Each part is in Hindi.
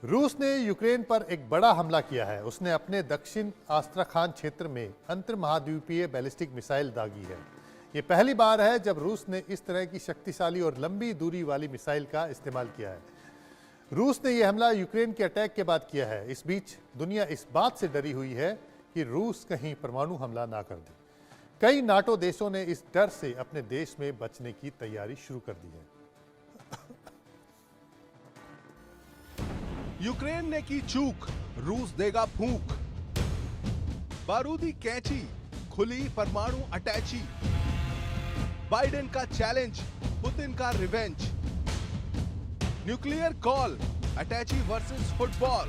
रूस ने यूक्रेन पर एक बड़ा हमला किया है। उसने अपने दक्षिण आस्ट्राखान क्षेत्र में अंतर्महाद्वीपीय बैलिस्टिक मिसाइल दागी है। ये पहली बार है जब रूस ने इस तरह की शक्तिशाली और लंबी दूरी वाली मिसाइल का इस्तेमाल किया है। रूस ने यह हमला यूक्रेन के अटैक के बाद किया है। इस बीच दुनिया इस बात से डरी हुई है कि रूस कहीं परमाणु हमला ना कर दे। कई नाटो देशों ने इस डर से अपने देश में बचने की तैयारी शुरू कर दी है। यूक्रेन ने की चूक, रूस देगा फूंक। बारूदी कैंची, खुली परमाणु अटैची। बाइडेन का चैलेंज, पुतिन का रिवेंज। न्यूक्लियर कॉल, अटैची वर्सेस फुटबॉल।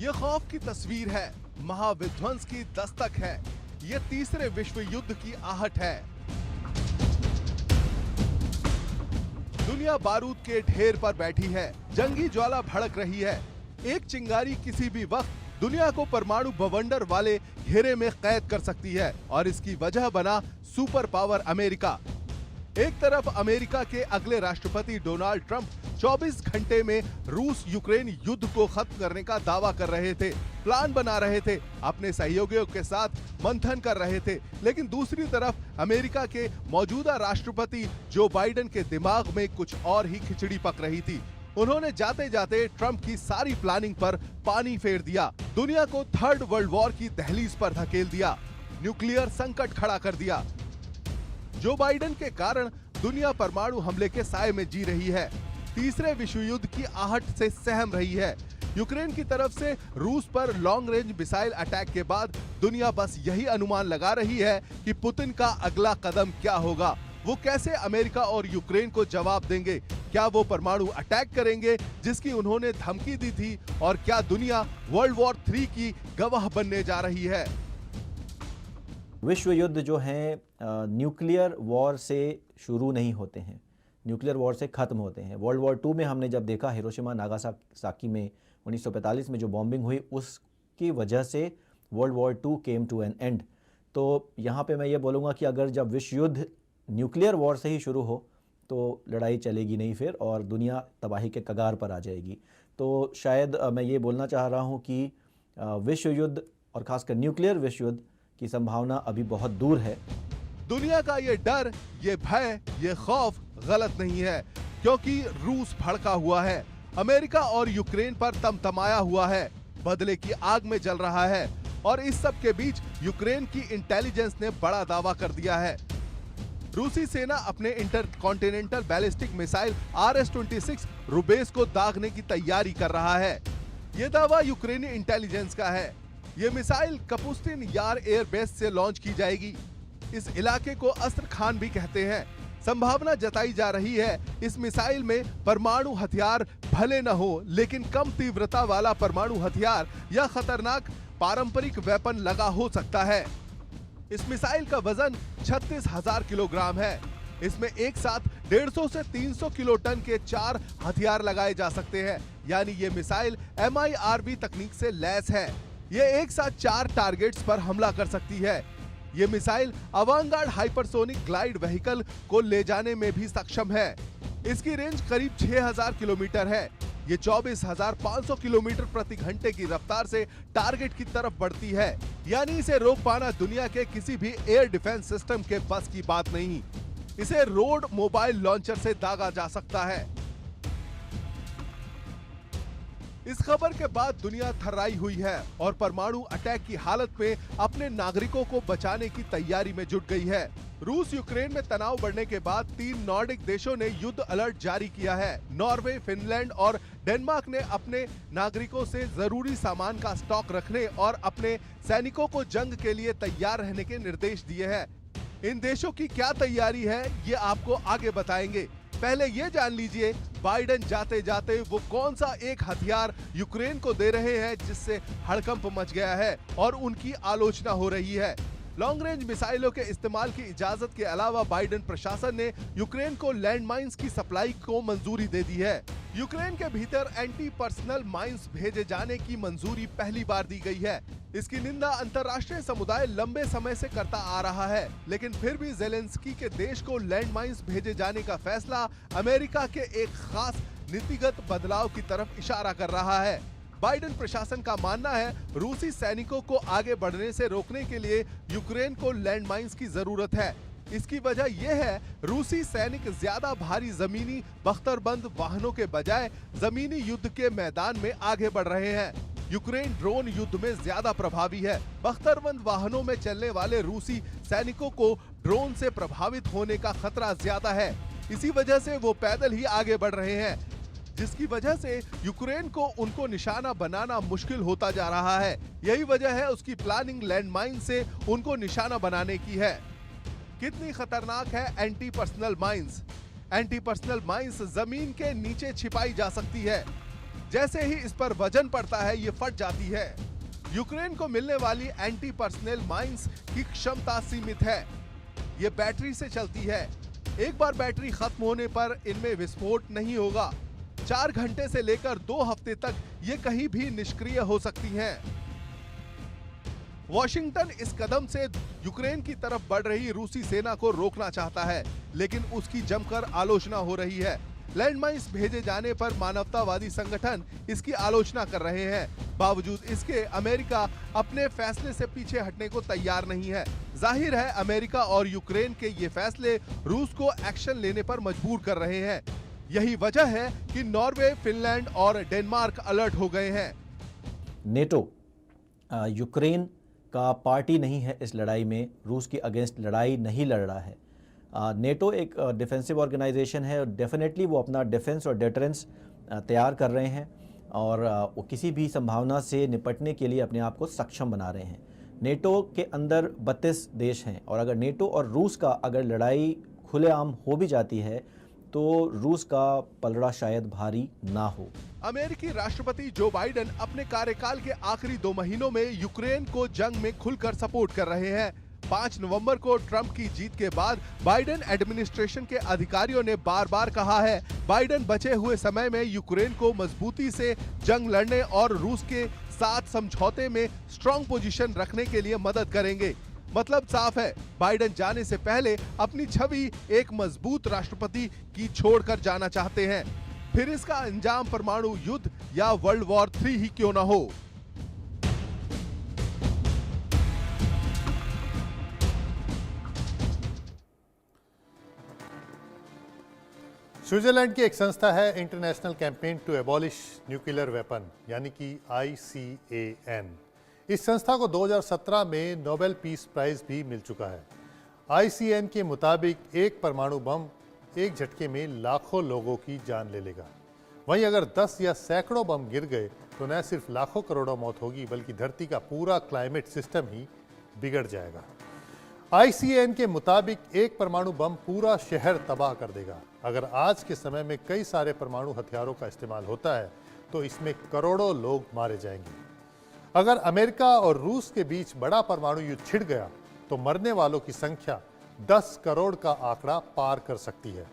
यह खौफ की तस्वीर है, महाविध्वंस की दस्तक है। यह तीसरे विश्व युद्ध की आहट है। दुनिया बारूद के ढेर पर बैठी है, जंगी ज्वाला भड़क रही है। एक चिंगारी किसी भी वक्त दुनिया को परमाणु बवंडर वाले घेरे में कैद कर सकती है और इसकी वजह बना सुपर पावर अमेरिका। एक तरफ अमेरिका के अगले राष्ट्रपति डोनाल्ड ट्रंप 24 घंटे में रूस यूक्रेन युद्ध को खत्म करने का दावा कर रहे थे, प्लान बना रहे थे, अपने सहयोगियों के साथ मंथन कर रहे थे। लेकिन दूसरी तरफ अमेरिका के मौजूदा राष्ट्रपति जो बाइडेन के दिमाग में कुछ और ही खिचड़ी पक रही थी। उन्होंने जाते जाते ट्रंप की सारी प्लानिंग पर पानी फेर दिया, दुनिया को थर्ड वर्ल्ड वॉर की दहलीज पर धकेल दिया, न्यूक्लियर संकट खड़ा कर दिया। जो बाइडेन के कारण दुनिया परमाणु हमले के साए में जी रही है, तीसरे विश्व युद्ध की आहट से सहम रही है। यूक्रेन की तरफ से रूस पर लॉन्ग रेंज मिसाइल अटैक के बाद दुनिया बस यही अनुमान लगा रही है कि पुतिन का अगला कदम क्या होगा। वो कैसे अमेरिका और यूक्रेन को जवाब देंगे? क्या वो परमाणु अटैक करेंगे जिसकी उन्होंने धमकी दी थी? और क्या दुनिया वर्ल्ड वॉर 3 की गवाह बनने जा रही है? विश्व युद्ध जो हैं न्यूक्लियर वॉर से शुरू नहीं होते हैं, न्यूक्लियर वॉर से ख़त्म होते हैं। वर्ल्ड वॉर 2 में हमने जब देखा हिरोशिमा नागासाकी में 1945 में जो बॉम्बिंग हुई, उसकी वजह से World War 2 came to an end. तो यहाँ पे मैं ये बोलूँगा कि अगर जब विश्व युद्ध न्यूक्लियर वॉर से ही शुरू हो तो लड़ाई चलेगी नहीं फिर, और दुनिया तबाही के कगार पर आ जाएगी। तो शायद मैं ये बोलना चाह रहा हूँ कि विश्व युद्ध और ख़ासकर न्यूक्लियर विश्व युद्ध की संभावना अभी बहुत दूर है। दुनिया का ये डर, ये भय, ये खौफ गलत नहीं है, क्योंकि रूस भड़का हुआ है, अमेरिका और यूक्रेन पर तमतमाया हुआ है, बदले की आग में जल रहा है। और इस सब के बीच यूक्रेन की इंटेलिजेंस ने बड़ा दावा कर दिया है। रूसी सेना अपने इंटरकॉन्टिनेंटल बैलिस्टिक मिसाइल RS-26 रुबेस को दागने की तैयारी कर रहा है। ये दावा यूक्रेनी इंटेलिजेंस का है। ये मिसाइल कपुस्तिन यार एयरबेस से लॉन्च की जाएगी। इस इलाके को अस्त्र खान भी कहते हैं। संभावना जताई जा रही है इस मिसाइल में परमाणु हथियार भले न हो, लेकिन कम तीव्रता वाला परमाणु हथियार या खतरनाक पारंपरिक वेपन लगा हो सकता है। इस मिसाइल का वजन 36,000 किलोग्राम है। इसमें एक साथ 150 से 300 किलो टन के 4 हथियार लगाए जा सकते हैं, यानी ये मिसाइल MIRV तकनीक से लैस है। ये एक साथ 4 टारगेट्स पर हमला कर सकती है। ये मिसाइल अवांगार्ड हाइपरसोनिक ग्लाइड व्हीकल को ले जाने में भी सक्षम है। इसकी रेंज करीब 6000 किलोमीटर है। ये 24,500 किलोमीटर प्रति घंटे की रफ्तार से टारगेट की तरफ बढ़ती है, यानी इसे रोक पाना दुनिया के किसी भी एयर डिफेंस सिस्टम के बस की बात नहीं। इसे रोड मोबाइल लॉन्चर से दागा जा सकता है। इस खबर के बाद दुनिया थर्राई हुई है और परमाणु अटैक की हालत में अपने नागरिकों को बचाने की तैयारी में जुट गई है। रूस यूक्रेन में तनाव बढ़ने के बाद 3 नॉर्डिक देशों ने युद्ध अलर्ट जारी किया है। नॉर्वे, फिनलैंड और डेनमार्क ने अपने नागरिकों से जरूरी सामान का स्टॉक रखने और अपने सैनिकों को जंग के लिए तैयार रहने के निर्देश दिए हैं। इन देशों की क्या तैयारी है, ये आपको आगे बताएंगे। पहले ये जान लीजिए बाइडेन जाते जाते वो कौन सा एक हथियार यूक्रेन को दे रहे हैं जिससे हड़कंप मच गया है और उनकी आलोचना हो रही है। लॉन्ग रेंज मिसाइलों के इस्तेमाल की इजाजत के अलावा बाइडेन प्रशासन ने यूक्रेन को लैंडमाइंस की सप्लाई को मंजूरी दे दी है। यूक्रेन के भीतर एंटी पर्सनल माइंस भेजे जाने की मंजूरी पहली बार दी गई है। इसकी निंदा अंतर्राष्ट्रीय समुदाय लंबे समय से करता आ रहा है, लेकिन फिर भी जेलेंस्की के देश को लैंड माइंस भेजे जाने का फैसला अमेरिका के एक खास नीतिगत बदलाव की तरफ इशारा कर रहा है। बाइडेन प्रशासन का मानना है रूसी सैनिकों को आगे बढ़ने से रोकने के लिए यूक्रेन को लैंड माइंस की जरूरत है। इसकी वजह यह है रूसी सैनिक ज्यादा भारी जमीनी बख्तरबंद वाहनों के बजाय जमीनी युद्ध के मैदान में आगे बढ़ रहे हैं। यूक्रेन ड्रोन युद्ध में ज्यादा प्रभावी है। बख्तरबंद वाहनों में चलने वाले रूसी सैनिकों को ड्रोन से प्रभावित होने का खतरा ज्यादा है। इसी वजह से वो पैदल ही आगे बढ़ रहे हैं, जिसकी वजह से यूक्रेन को उनको निशाना बनाना मुश्किल होता जा रहा है। यही वजह है उसकी प्लानिंग लैंडमाइन से उनको निशाना बनाने की है। कितनी खतरनाक है anti personal mines? Anti personal mines जमीन के नीचे छिपाई जा सकती है। जैसे ही इस पर वजन पड़ता है ये फट जाती है। यूक्रेन को मिलने वाली एंटी पर्सनल माइंस की क्षमता सीमित है। ये बैटरी से चलती है। एक बार बैटरी खत्म होने पर इनमें विस्फोट नहीं होगा। 4 घंटे से लेकर 2 हफ्ते तक ये कहीं भी निष्क्रिय हो सकती हैं। वॉशिंगटन इस कदम से यूक्रेन की तरफ बढ़ रही रूसी सेना को रोकना चाहता है, लेकिन उसकी जमकर आलोचना हो रही है। लैंडमाइंस भेजे जाने पर मानवतावादी संगठन इसकी आलोचना कर रहे हैं। बावजूद इसके अमेरिका अपने फैसले से पीछे हटने को तैयार नहीं है। जाहिर है अमेरिका और यूक्रेन के ये फैसले रूस को एक्शन लेने पर मजबूर कर रहे हैं। यही वजह है कि नॉर्वे, फिनलैंड और डेनमार्क अलर्ट हो गए हैं। नेटो यूक्रेन का पार्टी नहीं है इस लड़ाई में, रूस के अगेंस्ट लड़ाई नहीं लड़ रहा है। नेटो एक डिफेंसिव ऑर्गेनाइजेशन है और डेफिनेटली वो अपना डिफेंस और डिटरेंस तैयार कर रहे हैं और वो किसी भी संभावना से निपटने के लिए अपने आप को सक्षम बना रहे हैं। नेटो के अंदर 32 देश हैं और अगर नेटो और रूस का अगर लड़ाई खुलेआम हो भी जाती है तो रूस का पलड़ा शायद भारी ना हो। अमेरिकी राष्ट्रपति जो बाइडेन अपने कार्यकाल के आखिरी 2 महीनों में यूक्रेन को जंग में खुलकर सपोर्ट कर रहे हैं। 5 नवंबर को ट्रंप की जीत के बाद बाइडेन एडमिनिस्ट्रेशन के अधिकारियों ने बार बार कहा है बाइडेन बचे हुए समय में यूक्रेन को मजबूती से जंग लड़ने और रूस के साथ समझौते में स्ट्रॉन्ग पोजीशन रखने के लिए मदद करेंगे। मतलब साफ है, बाइडेन जाने से पहले अपनी छवि एक मजबूत राष्ट्रपति की छोड़कर जाना चाहते हैं। फिर इसका अंजाम परमाणु युद्ध या वर्ल्ड वॉर 3 ही क्यों ना हो। स्विट्जरलैंड की एक संस्था है International Campaign to Abolish Nuclear Weapon यानी कि ICAN। इस संस्था को 2017 में नोबेल पीस प्राइज भी मिल चुका है। ICAN के मुताबिक एक परमाणु बम एक झटके में लाखों लोगों की जान ले लेगा। वहीं अगर 10 या सैकड़ों बम गिर गए तो न सिर्फ लाखों करोड़ों मौत होगी बल्कि धरती का पूरा क्लाइमेट सिस्टम ही बिगड़ जाएगा। ICAN के मुताबिक एक परमाणु बम पूरा शहर तबाह कर देगा। अगर आज के समय में कई सारे परमाणु हथियारों का इस्तेमाल होता है तो इसमें करोड़ों लोग मारे जाएंगे। अगर अमेरिका और रूस के बीच बड़ा परमाणु युद्ध छिड़ गया तो मरने वालों की संख्या 10 करोड़ का आंकड़ा पार कर सकती है।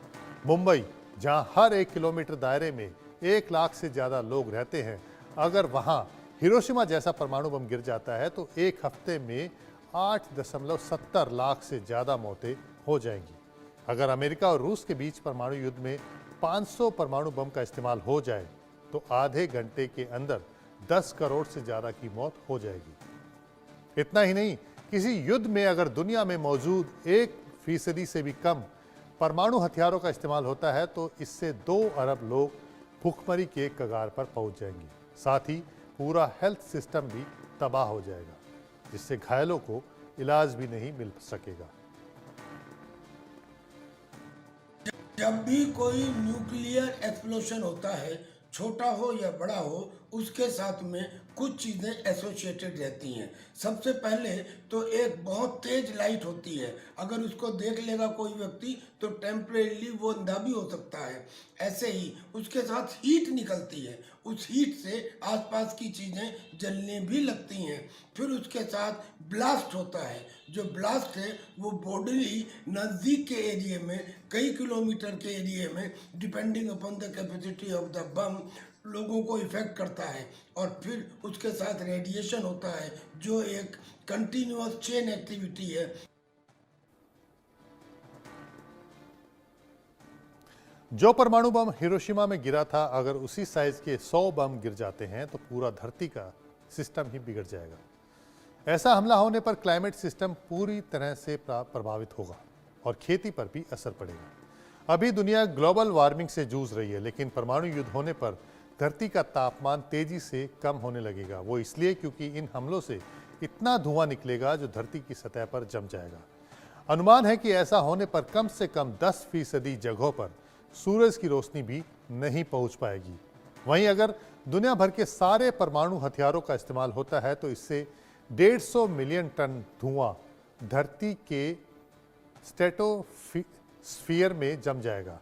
मुंबई, जहां हर 1 किलोमीटर दायरे में 1 लाख से ज्यादा लोग रहते हैं, अगर वहां हिरोशिमा जैसा परमाणु बम गिर जाता है तो एक हफ्ते में 8.70 लाख से ज्यादा मौतें हो जाएंगी। अगर अमेरिका और रूस के बीच परमाणु युद्ध में 500 परमाणु बम का इस्तेमाल हो जाए तो आधे घंटे के अंदर 10 करोड़ से ज्यादा की मौत हो जाएगी। इतना ही नहीं, किसी युद्ध में अगर दुनिया में मौजूद 1% से भी कम परमाणु हथियारों का इस्तेमाल होता है तो इससे 2 अरब लोग भूखमरी के कगार पर पहुंच जाएंगे। साथ ही पूरा हेल्थ सिस्टम भी तबाह हो जाएगा, जिससे घायलों को इलाज भी नहीं मिल सकेगा। जब भी कोई न्यूक्लियर एक्सप्लोशन होता है, छोटा हो या बड़ा हो, उसके साथ में कुछ चीज़ें एसोसिएटेड रहती हैं। सबसे पहले तो एक बहुत तेज लाइट होती है, अगर उसको देख लेगा कोई व्यक्ति तो टेम्परेली वो अंधा भी हो सकता है। ऐसे ही उसके साथ हीट निकलती है, उस हीट से आसपास की चीज़ें जलने भी लगती हैं। फिर उसके साथ ब्लास्ट होता है, जो ब्लास्ट है वो बॉडी नज़दीक के एरिया में, कई किलोमीटर के एरिया में, depending upon the capacity of the bomb, लोगों को इफेक्ट करता है। और फिर उसके साथ रेडिएशन होता है, जो एक कंटिन्यूअस चेन एक्टिविटी है। जो परमाणु बम हिरोशिमा में गिरा था, अगर उसी साइज के 100 बम गिर जाते हैं तो पूरा धरती का सिस्टम ही बिगड़ जाएगा। ऐसा हमला होने पर क्लाइमेट सिस्टम पूरी तरह से प्रभावित होगा और खेती पर भी असर पड़ेगा। अभी दुनिया ग्लोबल वार्मिंग से जूझ रही है, लेकिन परमाणु युद्ध होने पर धरती का तापमान तेजी से कम होने लगेगा। वो इसलिए क्योंकि इन हमलों से इतना धुआं निकलेगा जो धरती की सतह पर जम जाएगा। अनुमान है कि ऐसा होने पर कम से कम 10% जगहों पर सूरज की रोशनी भी नहीं पहुंच पाएगी। वहीं अगर दुनिया भर के सारे परमाणु हथियारों का इस्तेमाल होता है तो इससे 150 मिलियन टन धुआं धरती के स्ट्रेटोस्फीयर में जम जाएगा।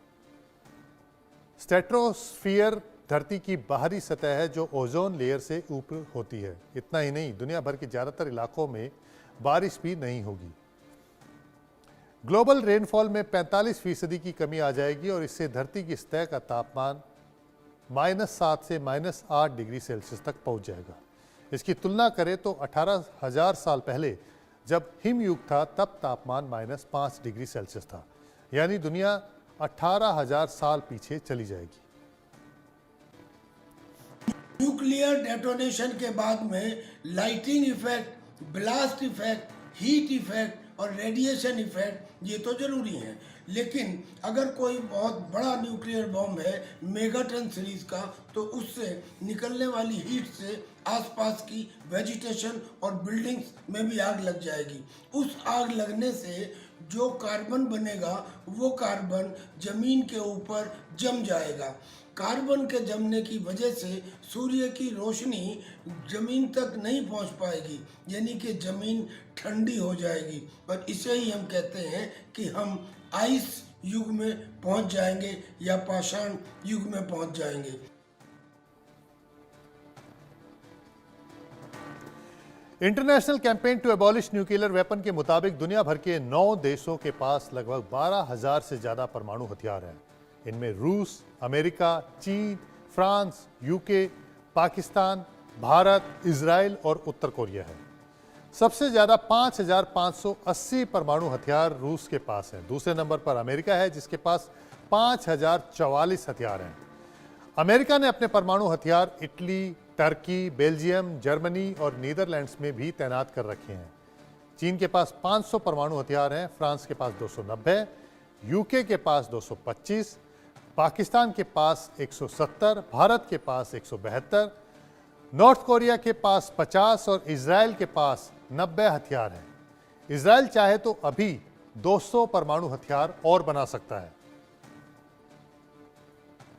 स्ट्रेटोस्फीयर धरती की बाहरी सतह है जो ओजोन लेयर से ऊपर होती है। इतना ही नहीं, दुनिया भर के ज़्यादातर इलाकों में बारिश भी नहीं होगी। ग्लोबल रेनफॉल में 45% की कमी आ जाएगी और इससे धरती की सतह का तापमान -7 से -8 डिग्री सेल्सियस तक पहुंच जाएगा। इसकी तुलना करें तो 18,000 साल पहले जब हिमयुग था तब तापमान -5 डिग्री सेल्सियस था, यानी दुनिया 18,000 साल पीछे चली जाएगी। न्यूक्लियर डेटोनेशन के बाद में lighting effect, blast effect, heat effect और रेडिएशन इफेक्ट ये तो जरूरी हैं, लेकिन अगर कोई बहुत बड़ा न्यूक्लियर बॉम्ब है मेगाटन सीरीज का, तो उससे निकलने वाली हीट से आसपास की वेजिटेशन और बिल्डिंग्स में भी आग लग जाएगी। उस आग लगने से जो कार्बन बनेगा वो कार्बन जमीन के ऊपर जम जाएगा। कार्बन के जमने की वजह से सूर्य की रोशनी जमीन तक नहीं पहुंच पाएगी, यानी कि जमीन ठंडी हो जाएगी। और इसे ही हम कहते हैं कि हम आइस युग में पहुंच जाएंगे या पाषाण युग में पहुंच जाएंगे। International Campaign to Abolish Nuclear Weapon के मुताबिक दुनिया भर के 9 देशों के पास लगभग 12,000 से ज़्यादा परमाणु हथियार हैं। इनमें रूस, अमेरिका, चीन, France, UK, Pakistan, Bharat, Israel और उत्तर कोरिया है। सबसे ज़्यादा 5,580 परमाणु हथियार रूस के पास हैं। दूसरे नंबर पर अमेरिका है जिसके पास 5,044 हथियार हैं। अमेरिका ने अपने परमाणु हथियार इटली, टर्की, बेल्जियम, जर्मनी और नीदरलैंड्स में भी तैनात कर रखे हैं। चीन के पास 500 परमाणु हथियार हैं, फ्रांस के पास 290, यूके के पास 225, पाकिस्तान के पास 170, भारत के पास 172, नॉर्थ कोरिया के पास 50 और इजराइल के पास 90 हथियार हैं। इजराइल चाहे तो अभी 200 परमाणु हथियार और बना सकता है।